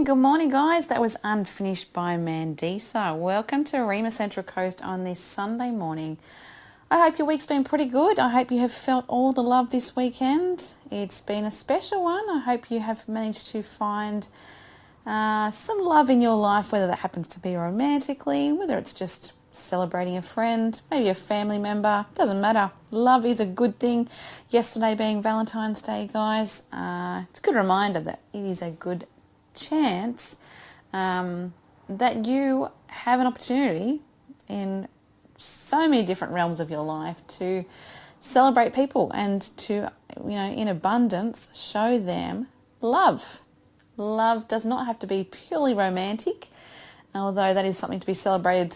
good morning, guys. That was Unfinished by Mandisa. Welcome to Rhema Central Coast on this Sunday morning. I hope your week's been pretty good. I hope you have felt all the love this weekend. It's been a special one. I hope you have managed to find some love in your life, whether that happens to be romantically, whether it's just celebrating a friend, maybe a family member, doesn't matter. Love is a good thing. Yesterday being Valentine's Day, guys, it's a good reminder that it is a good chance that you have an opportunity in so many different realms of your life to celebrate people and to, in abundance, show them love. Love does not have to be purely romantic, although that is something to be celebrated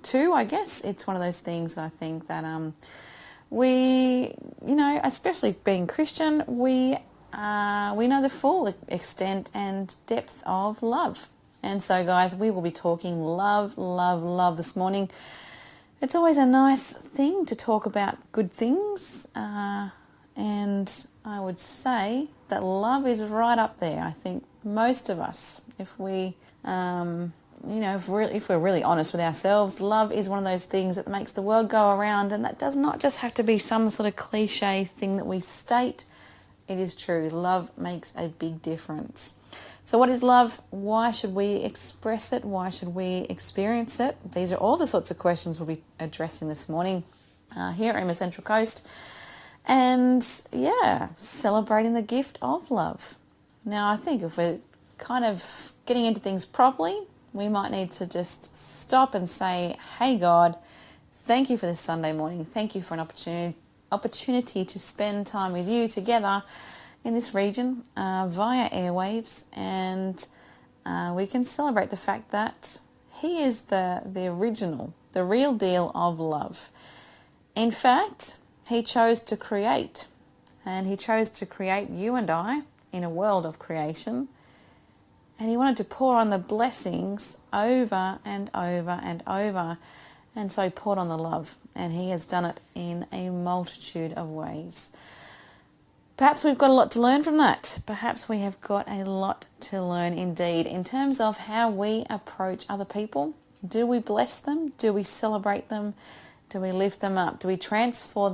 too, I guess. It's one of those things that I think that we, especially being Christian, we know the full extent and depth of love. And so, guys, we will be talking love this morning. It's always a nice thing to talk about good things, and I would say that love is right up there. I think most of us, if we're really honest with ourselves, love is one of those things that makes the world go around, and that does not just have to be some sort of cliche thing that we state. It is true. Love makes a big difference. So what is love? Why should we express it? Why should we experience it? These are all the sorts of questions we'll be addressing this morning here at Rhema Central Coast. And celebrating the gift of love. Now, I think if we're kind of getting into things properly, we might need to just stop and say, hey, God, thank you for this Sunday morning. Thank you for an opportunity to spend time with you together in this region via airwaves, and we can celebrate the fact that He is the original, the real deal of love. In fact, He chose to create, and He chose to create you and I in a world of creation, and He wanted to pour on the blessings over and over and over, and so He poured on the love, and He has done it in a multitude of ways. Perhaps we've got a lot to learn from that. Perhaps we have got a lot to learn indeed in terms of how we approach other people. Do we bless them? Do we celebrate them? Do we lift them up? Do we transform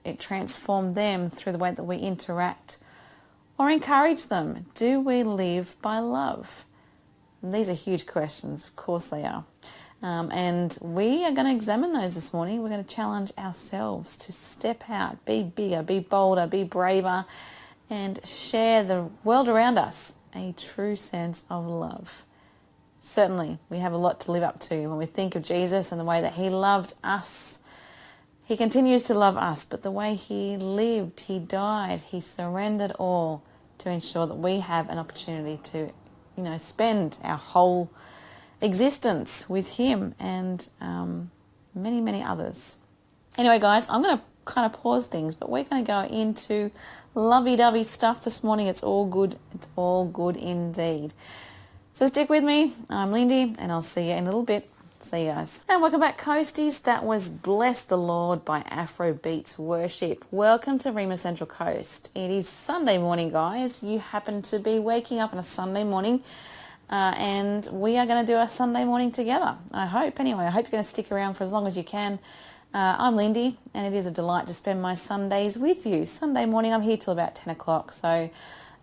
them through the way that we interact or encourage them? Do we live by love? And these are huge questions. Of course they are. And we are going to examine those this morning. We're going to challenge ourselves to step out, be bigger, be bolder, be braver, and share the world around us a true sense of love. Certainly, we have a lot to live up to when we think of Jesus and the way that He loved us. He continues to love us, but the way He lived, He died, He surrendered all to ensure that we have an opportunity to, spend our whole existence with Him and many, many others. Anyway, guys, I'm going to kind of pause things, but we're going to go into lovey-dovey stuff this morning. It's all good. It's all good indeed. So stick with me. I'm Lindy, and I'll see you in a little bit. See you guys. And welcome back, Coasties. That was Bless the Lord by Afrobeats Worship. Welcome to Rhema Central Coast. It is Sunday morning, guys. You happen to be waking up on a Sunday morning, and we are going to do our Sunday morning together, I hope. Anyway, I hope you're going to stick around for as long as you can. I'm Lindy, and it is a delight to spend my Sundays with you. Sunday morning, I'm here till about 10 o'clock, so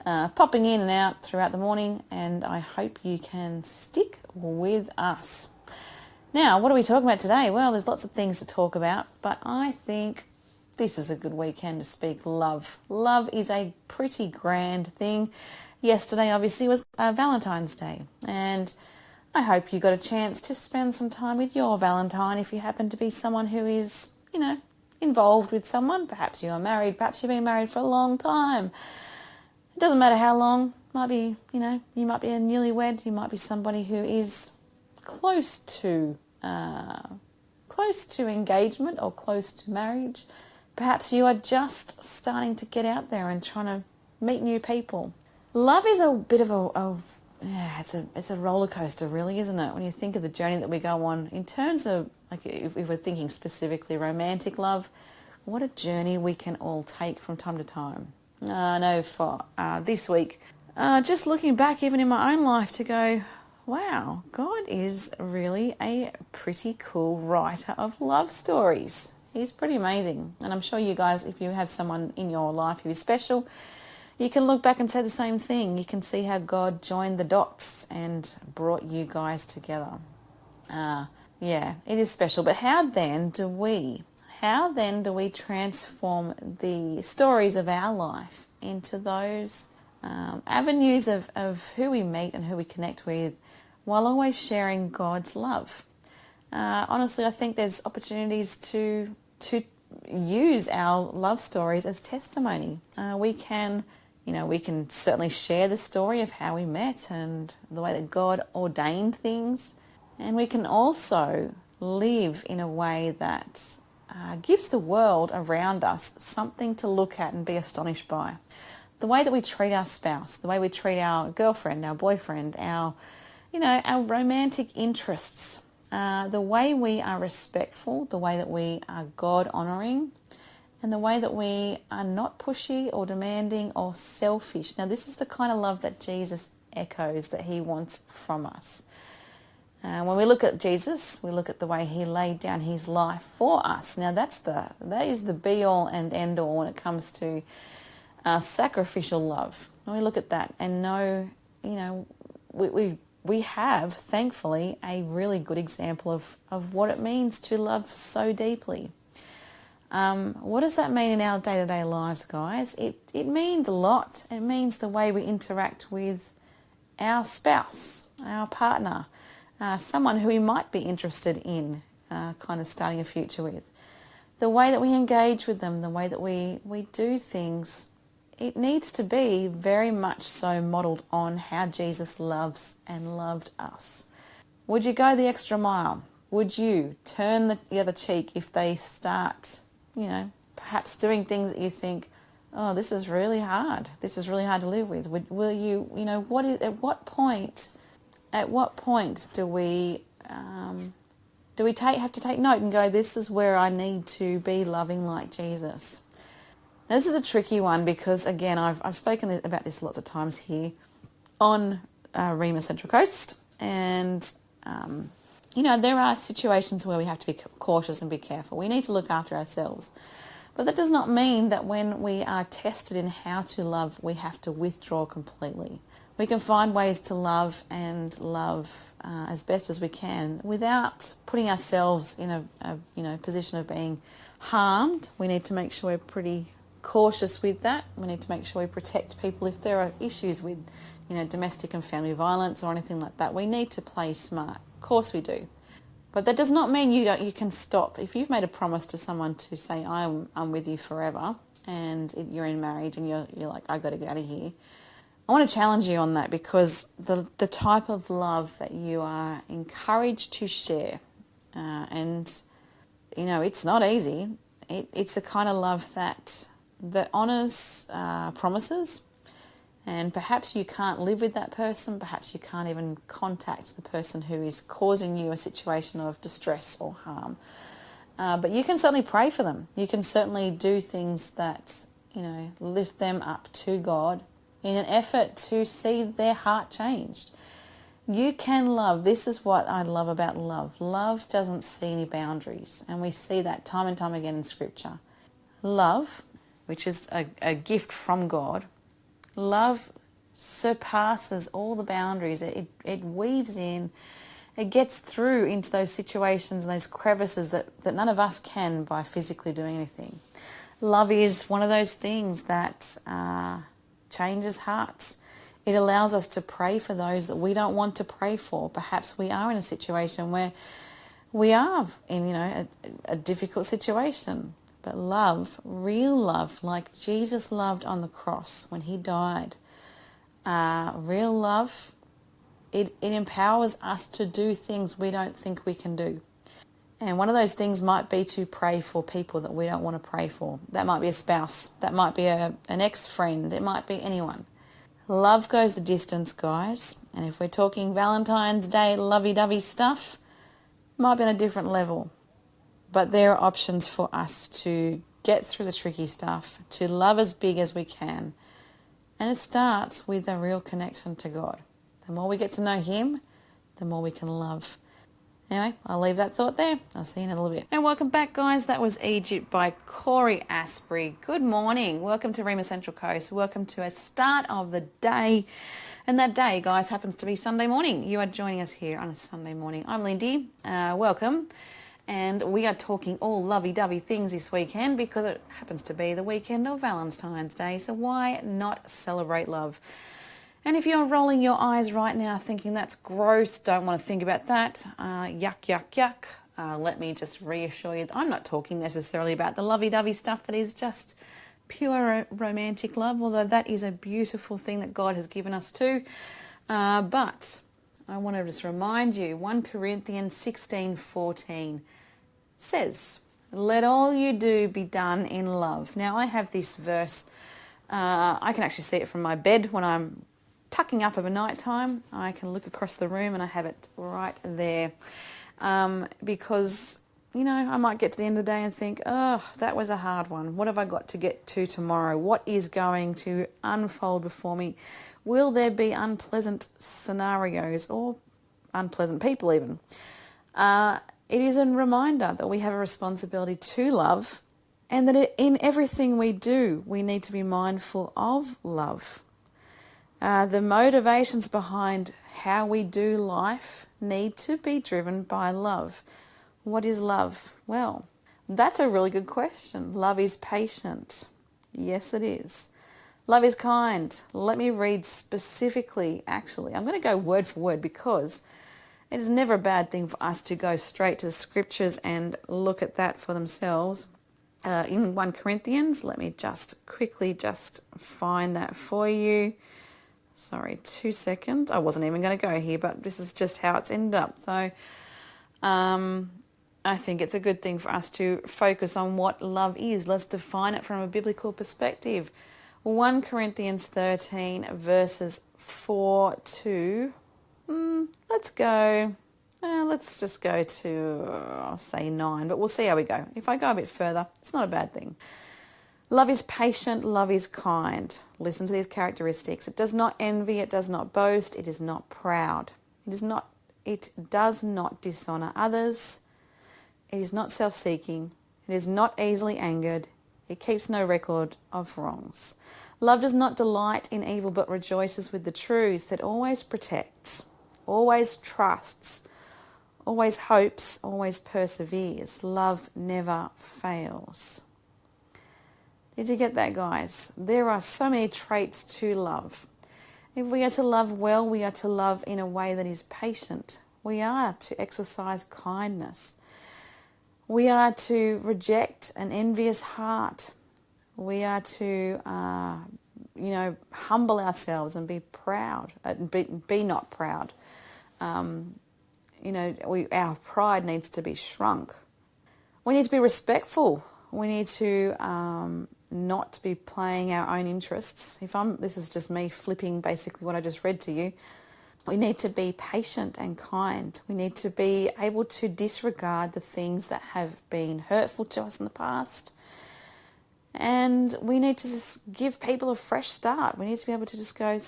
popping in and out throughout the morning, and I hope you can stick with us. Now, what are we talking about today? Well, there's lots of things to talk about, but I think this is a good weekend to speak love. Love is a pretty grand thing. Yesterday, obviously, was Valentine's Day, and I hope you got a chance to spend some time with your Valentine if you happen to be someone who is, involved with someone. Perhaps you are married, perhaps you've been married for a long time. It doesn't matter how long. Might be, you might be a newlywed, you might be somebody who is close to engagement or close to marriage. Perhaps you are just starting to get out there and trying to meet new people. Love is a bit of it's a roller coaster, really, isn't it? When you think of the journey that we go on in terms of, like, if we're thinking specifically romantic love, what a journey we can all take from time to time. I know for this week, just looking back even in my own life to go, wow, God is really a pretty cool writer of love stories. He's pretty amazing. And I'm sure you guys, if you have someone in your life who is special, you can look back and say the same thing. You can see how God joined the dots and brought you guys together. Yeah, it is special. But how then do we transform the stories of our life into those avenues of who we meet and who we connect with, while always sharing God's love? Honestly, I think there's opportunities to use our love stories as testimony. We can certainly share the story of how we met and the way that God ordained things. And we can also live in a way that gives the world around us something to look at and be astonished by. The way that we treat our spouse, the way we treat our girlfriend, our boyfriend, our romantic interests, the way we are respectful, the way that we are God-honouring, and the way that we are not pushy or demanding or selfish. Now, this is the kind of love that Jesus echoes, that he wants from us. When we look at Jesus, we look at the way he laid down his life for us. Now, that is the be-all and end-all when it comes to sacrificial love. When we look at that and know, we have, thankfully, a really good example of what it means to love so deeply. What does that mean in our day-to-day lives, guys? It means a lot. It means the way we interact with our spouse, our partner, someone who we might be interested in kind of starting a future with. The way that we engage with them, the way that we do things, it needs to be very much so modelled on how Jesus loves and loved us. Would you go the extra mile? Would you turn the other cheek if they start, perhaps doing things that you think, oh, this is really hard. This is really hard to live with. Will you, at what point do we have to take note and go, this is where I need to be loving like Jesus? Now, this is a tricky one because, again, I've spoken about this lots of times here on Rhema Central Coast, and there are situations where we have to be cautious and be careful. We need to look after ourselves. But that does not mean that when we are tested in how to love, we have to withdraw completely. We can find ways to love and love as best as we can without putting ourselves in a position of being harmed. We need to make sure we're pretty cautious with that. We need to make sure we protect people if there are issues with, domestic and family violence or anything like that. We need to play smart. Of course we do. But that does not mean you can stop. If you've made a promise to someone to say, I'm with you forever, and you're in marriage and you're like, I've got to get out of here, I want to challenge you on that, because the type of love that you are encouraged to share, it's not easy. It's the kind of love that honours promises, and perhaps you can't live with that person, perhaps you can't even contact the person who is causing you a situation of distress or harm. But you can certainly pray for them. You can certainly do things that, lift them up to God in an effort to see their heart changed. You can love. This is what I love about love. Love doesn't see any boundaries, and we see that time and time again in Scripture. Love, which is a gift from God, love surpasses all the boundaries. It weaves in, it gets through into those situations and those crevices that none of us can by physically doing anything. Love is one of those things that changes hearts. It allows us to pray for those that we don't want to pray for. Perhaps we are in a situation where we are in a difficult situation. But love, real love, like Jesus loved on the cross when he died, real love, it empowers us to do things we don't think we can do. And one of those things might be to pray for people that we don't want to pray for. That might be a spouse. That might be an ex-friend. It might be anyone. Love goes the distance, guys. And if we're talking Valentine's Day lovey-dovey stuff, it might be on a different level. But there are options for us to get through the tricky stuff, to love as big as we can, And it starts with a real connection to God. The more we get to know Him, the more we can love. Anyway, I'll leave that thought there. I'll see you in a little bit. And welcome back, guys. That was Egypt by Corey Asprey. Good morning. Welcome to Rhema Central Coast. Welcome to a start of the day. And that day, guys, happens to be Sunday morning. You are joining us here on a Sunday morning. I'm Lindy. Welcome. And we are talking all lovey-dovey things this weekend because it happens to be the weekend of Valentine's Day. So why not celebrate love? And if you're rolling your eyes right now thinking that's gross, don't want to think about that, yuck, yuck, yuck, let me just reassure you that I'm not talking necessarily about the lovey-dovey stuff that is just pure romantic love, although that is a beautiful thing that God has given us too. But I want to just remind you, 1 Corinthians 16:14 says, "Let all you do be done in love." Now I have this verse, I can actually see it from my bed when I'm tucking up of a night time. I can look across the room and I have it right there, because I might get to the end of the day and think, oh, that was a hard one. What have I got to get to tomorrow? What is going to unfold before me? Will there be unpleasant scenarios or unpleasant people even? It is a reminder that we have a responsibility to love, and that in everything we do, we need to be mindful of love. The motivations behind how we do life need to be driven by love. What is love? Well, that's a really good question. Love is patient. Yes, it is. Love is kind. Let me read specifically, actually. I'm going to go word for word because it is never a bad thing for us to go straight to the scriptures and look at that for themselves. In 1 Corinthians, let me just quickly find that for you. Sorry, 2 seconds. I wasn't even going to go here, but this is just how it's ended up. So I think it's a good thing for us to focus on what love is. Let's define it from a biblical perspective. 1 Corinthians 13 verses 4 to, let's just go to, I'll say 9, but we'll see how we go. If I go a bit further, it's not a bad thing. Love is patient, love is kind. Listen to these characteristics. It does not envy, it does not boast, it is not proud. It does not dishonor others. It is not self-seeking. It is not easily angered. It keeps no record of wrongs. Love does not delight in evil but rejoices with the truth. It always protects, always trusts, always hopes, always perseveres. Love never fails. Did you get that, guys? There are so many traits to love. If we are to love well, we are to love in a way that is patient. We are to exercise kindness. We are to reject an envious heart. We are to, humble ourselves and be proud, be not proud. Our pride needs to be shrunk. We need to be respectful. We need to not be playing our own interests. This is just me flipping basically what I just read to you. We need to be patient and kind. We need to be able to disregard the things that have been hurtful to us in the past. And we need to just give people a fresh start. We need to be able to just go,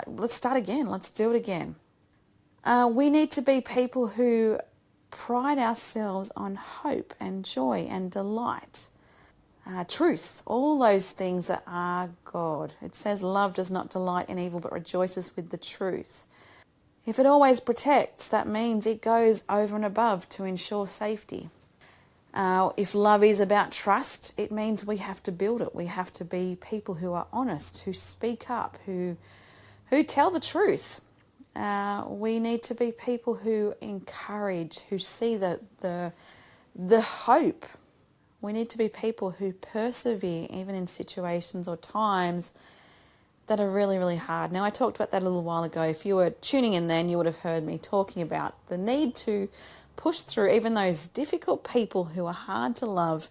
let's start again. Let's do it again. We need to be people who pride ourselves on hope and joy and delight. Truth, all those things that are God. It says love does not delight in evil but rejoices with the truth. If it always protects, that means it goes over and above to ensure safety. If love is about trust, it means we have to build it. We have to be people who are honest, who speak up, who tell the truth. We need to be people who encourage, who see the hope. We need to be people who persevere even in situations or times that are really, really hard. Now, I talked about that a little while ago. If you were tuning in then, you would have heard me talking about the need to push through even those difficult people who are hard to love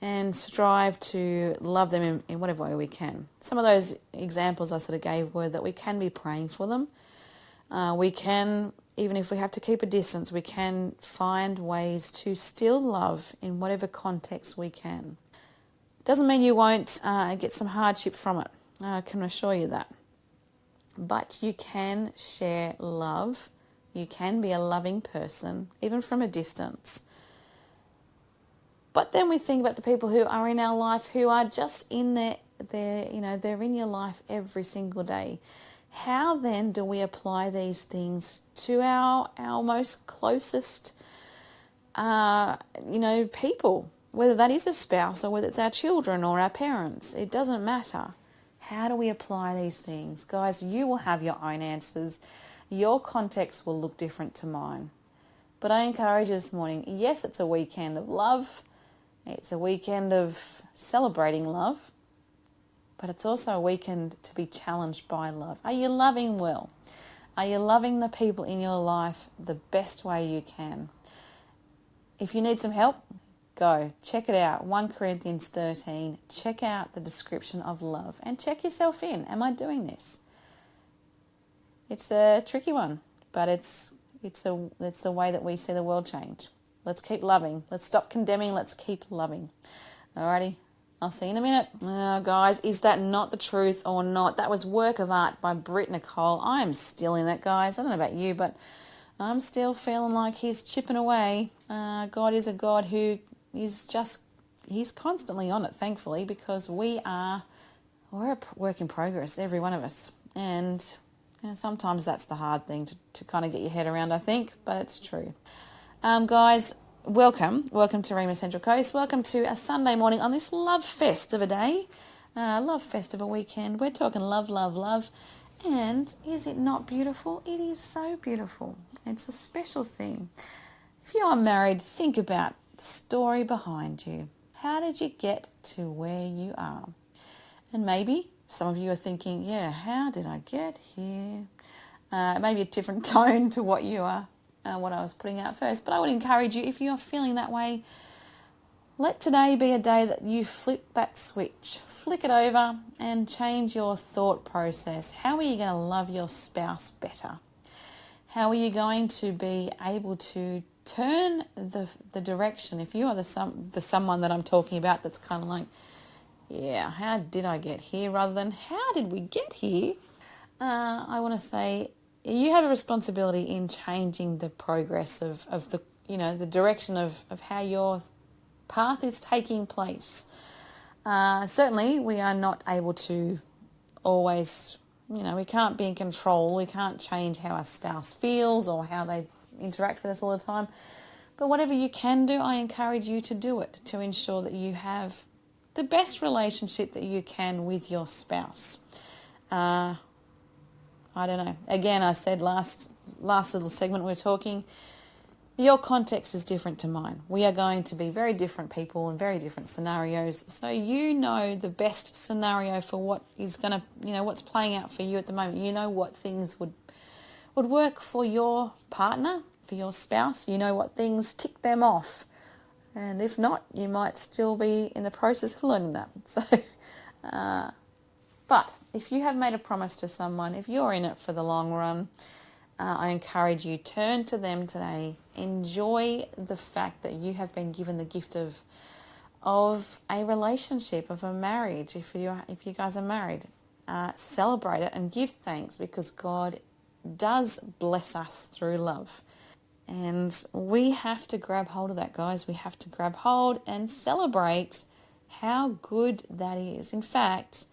and strive to love them in whatever way we can. Some of those examples I sort of gave were that we can be praying for them. We can, even if we have to keep a distance, we can find ways to still love in whatever context we can. Doesn't mean you won't get some hardship from it. I can assure you that. But you can share love. You can be a loving person, even from a distance. But then we think about the people who are in our life who are just in they're in your life every single day. How then do we apply these things to our most closest, people? Whether that is a spouse or whether it's our children or our parents, it doesn't matter. How do we apply these things? Guys, you will have your own answers. Your context will look different to mine. But I encourage you this morning, yes, it's a weekend of love. It's a weekend of celebrating love. But it's also a weekend to be challenged by love. Are you loving well? Are you loving the people in your life the best way you can? If you need some help, go. Check it out. 1 Corinthians 13. Check out the description of love and check yourself in. Am I doing this? It's a tricky one, but it's the way that we see the world change. Let's keep loving. Let's stop condemning. Let's keep loving. Alrighty. I'll see you in a minute. Oh, guys, is that not the truth or not? That was Work of Art by Britt Nicole. I'm still in it, guys. I don't know about you, but I'm still feeling like he's chipping away. God is a God who is he's constantly on it, thankfully, because we're a work in progress, every one of us. And sometimes that's the hard thing to kind of get your head around, I think, but it's true. Guys, welcome to Rhema Central Coast. Welcome to a Sunday morning on this love fest of a day, love fest of a weekend. We're talking love, love, love. And is it not beautiful? It is so beautiful. It's a special thing. If you are married, think about the story behind you. How did you get to where you are? And maybe some of you are thinking, yeah, how did I get here? Maybe a different tone to what I was putting out first. But I would encourage you, if you're feeling that way, let today be a day that you flip that switch, flick it over and change your thought process. How are you going to love your spouse better? How are you going to be able to turn the direction? If you are the someone that I'm talking about that's kind of like, yeah, how did I get here? Rather than how did we get here? I want to say you have a responsibility in changing the progress of the direction of how your path is taking place. Certainly, we are not able to always, we can't be in control. We can't change how our spouse feels or how they interact with us all the time. But whatever you can do, I encourage you to do it to ensure that you have the best relationship that you can with your spouse. I don't know. Again, I said last little segment we were talking, your context is different to mine. We are going to be very different people in very different scenarios. So you know the best scenario for what is going to, what's playing out for you at the moment. You know what things would work for your partner, for your spouse. You know what things tick them off. And if not, you might still be in the process of learning that. So, but if you have made a promise to someone, if you're in it for the long run, I encourage you, turn to them today. Enjoy the fact that you have been given the gift of a relationship, of a marriage. If you guys are married, celebrate it and give thanks, because God does bless us through love. And we have to grab hold of that, guys. We have to grab hold and celebrate how good that is. In fact,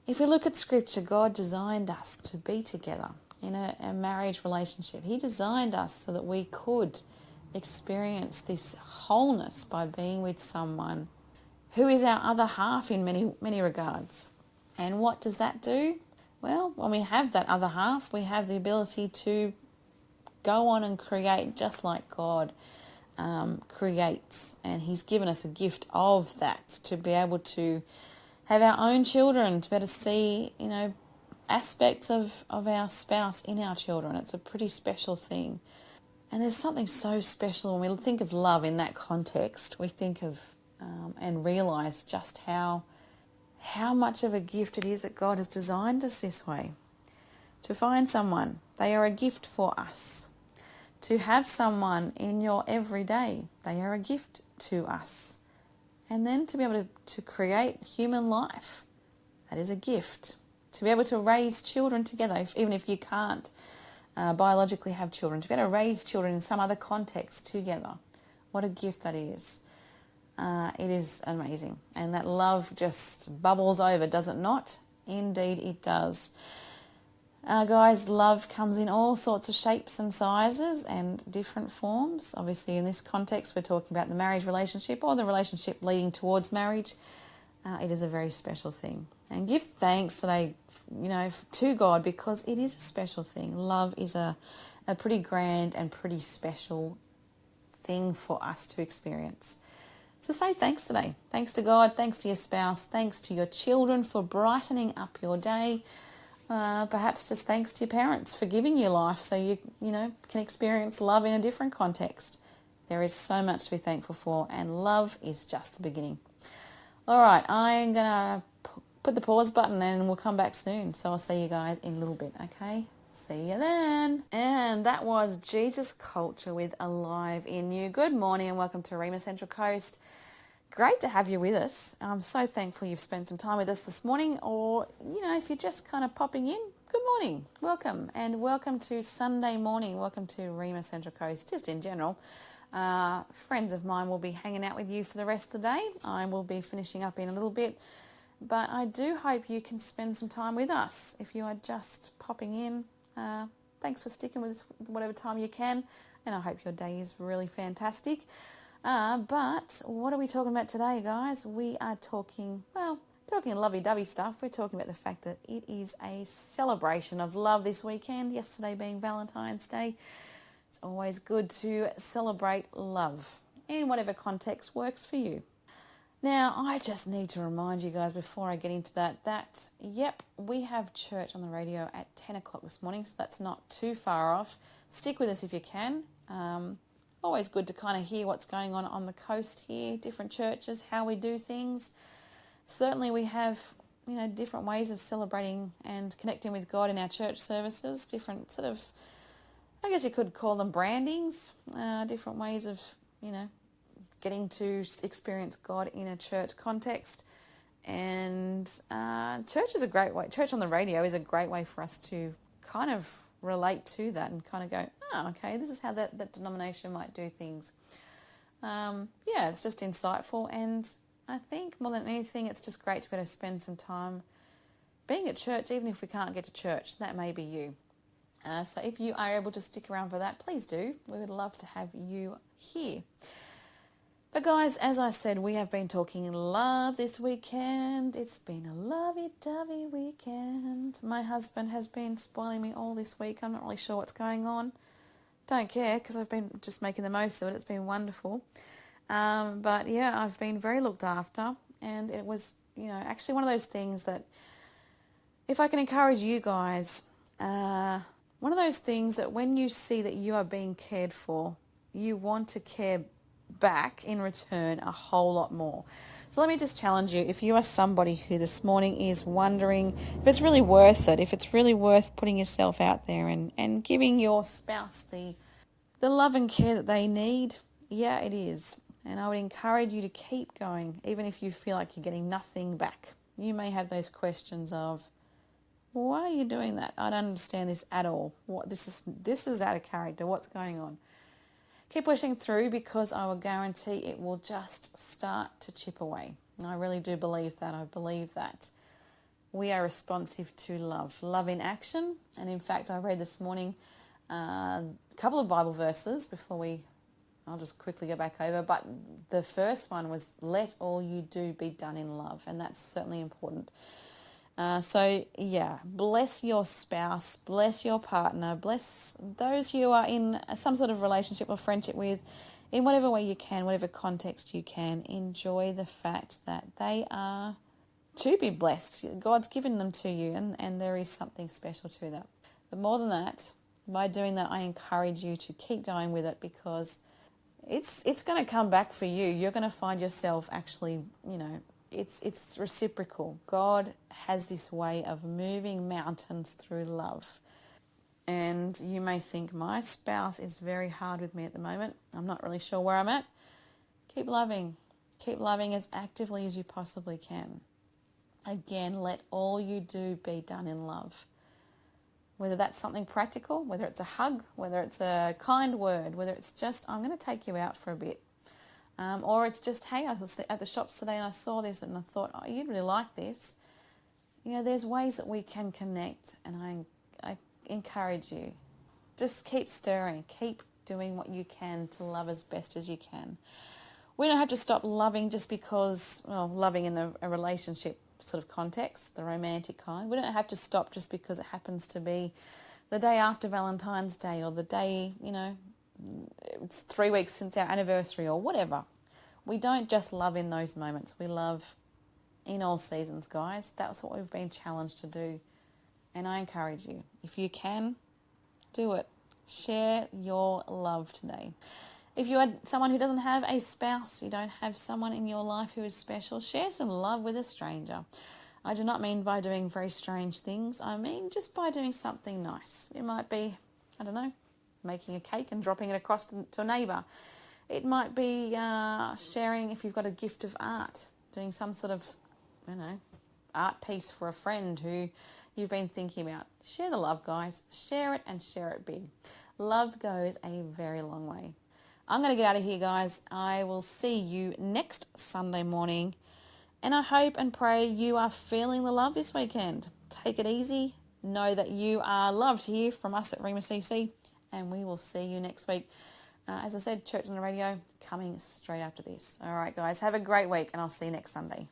if we look at Scripture, God designed us to be together in a marriage relationship. He designed us so that we could experience this wholeness by being with someone who is our other half in many, many regards. And what does that do? Well, when we have that other half, we have the ability to go on and create just like God creates. And He's given us a gift of that, to be able to have our own children, to be able to see, aspects of our spouse in our children. It's a pretty special thing. And there's something so special when we think of love in that context. We think of and realise just how much of a gift it is that God has designed us this way. To find someone, they are a gift for us. To have someone in your everyday, they are a gift to us. And then to be able to create human life. That is a gift. To be able to raise children together, even if you can't biologically have children, to be able to raise children in some other context together, what a gift that is. It is amazing. And that love just bubbles over, does it not? Indeed it does. Guys, love comes in all sorts of shapes and sizes and different forms. Obviously, in this context, we're talking about the marriage relationship or the relationship leading towards marriage. It is a very special thing. And give thanks today, to God, because it is a special thing. Love is a pretty grand and pretty special thing for us to experience. So say thanks today. Thanks to God, thanks to your spouse, thanks to your children for brightening up your day. Perhaps just thanks to your parents for giving you life so you can experience love in a different context. There is so much to be thankful for, and love is just the beginning. All right, I'm going to put the pause button and we'll come back soon. So I'll see you guys in a little bit, okay? See you then. And that was Jesus Culture with Alive in You. Good morning and welcome to Rhema Central Coast. Great to have you with us. I'm so thankful you've spent some time with us this morning, or, if you're just kind of popping in, good morning, welcome. And welcome to Sunday morning. Welcome to Rhema Central Coast, just in general. Friends of mine will be hanging out with you for the rest of the day. I will be finishing up in a little bit. But I do hope you can spend some time with us. If you are just popping in, thanks for sticking with us whatever time you can. And I hope your day is really fantastic. But what are we talking about today, guys? We are talking lovey-dovey stuff. We're talking about the fact that it is a celebration of love this weekend, yesterday being Valentine's Day. It's always good to celebrate love in whatever context works for you. Now, I just need to remind you guys before I get into that, we have church on the radio at 10 o'clock this morning, so that's not too far off. Stick with us if you can. Always good to kind of hear what's going on the coast here, different churches, how we do things. Certainly we have, different ways of celebrating and connecting with God in our church services, different sort of, I guess you could call them brandings, different ways of, getting to experience God in a church context. And church is a great way, church on the radio is a great way for us to kind of relate to that and kind of go, okay, this is how that denomination might do things. It's just insightful, and I think more than anything, it's just great to be able to spend some time being at church, even if we can't get to church. That may be you. So if you are able to stick around for that, please do. We would love to have you here. But guys, as I said, we have been talking love this weekend. It's been a lovey-dovey weekend. My husband has been spoiling me all this week. I'm not really sure what's going on. Don't care, because I've been just making the most of it. It's been wonderful. But yeah, I've been very looked after, and it was, actually one of those things that, if I can encourage you guys, one of those things that when you see that you are being cared for, you want to care back in return a whole lot more. So let me just challenge you, if you are somebody who this morning is wondering if it's really worth it, if it's really worth putting yourself out there and giving your spouse the love and care that they need, yeah, it is. And I would encourage you to keep going, even if you feel like you're getting nothing back. You may have those questions of, why are you doing that? I don't understand this at all. This is out of character. What's going on? Keep pushing through, because I will guarantee it will just start to chip away. And I really do believe that. I believe that we are responsive to love in action. And in fact, I read this morning a couple of Bible verses I'll just quickly go back over. But the first one was, let all you do be done in love. And that's certainly important. Bless your spouse, bless your partner, bless those you are in some sort of relationship or friendship with, in whatever way you can, whatever context you can. Enjoy the fact that they are to be blessed. God's given them to you, and there is something special to that. But more than that, by doing that, I encourage you to keep going with it, because it's going to come back for you. You're going to find yourself actually, it's reciprocal. God has this way of moving mountains through love. And you may think, my spouse is very hard with me at the moment. I'm not really sure where I'm at. Keep loving. Keep loving as actively as you possibly can. Again, let all you do be done in love. Whether that's something practical, whether it's a hug, whether it's a kind word, whether it's just, I'm going to take you out for a bit. Or it's just, hey, I was at the shops today and I saw this and I thought, oh, you'd really like this. You know, there's ways that we can connect, and I encourage you. Just keep stirring. Keep doing what you can to love as best as you can. We don't have to stop loving just because, well, loving in a relationship sort of context, the romantic kind. We don't have to stop just because it happens to be the day after Valentine's Day, or the day, you know, it's 3 weeks since our anniversary, or whatever. We don't just love in those moments. We love in all seasons, guys. That's what we've been challenged to do. And I encourage you, if you can, do it. Share your love today. If you had someone who doesn't have a spouse, you don't have someone in your life who is special, share some love with a stranger. I do not mean by doing very strange things. I mean just by doing something nice. It might be, I don't know, making a cake and dropping it across to a neighbour. It might be sharing, if you've got a gift of art, doing some sort of, art piece for a friend who you've been thinking about. Share the love, guys. Share it, and share it big. Love goes a very long way. I'm going to get out of here, guys. I will see you next Sunday morning. And I hope and pray you are feeling the love this weekend. Take it easy. Know that you are loved here from us at Rhema CC. And we will see you next week. As I said, Church on the Radio coming straight after this. All right, guys. Have a great week, and I'll see you next Sunday.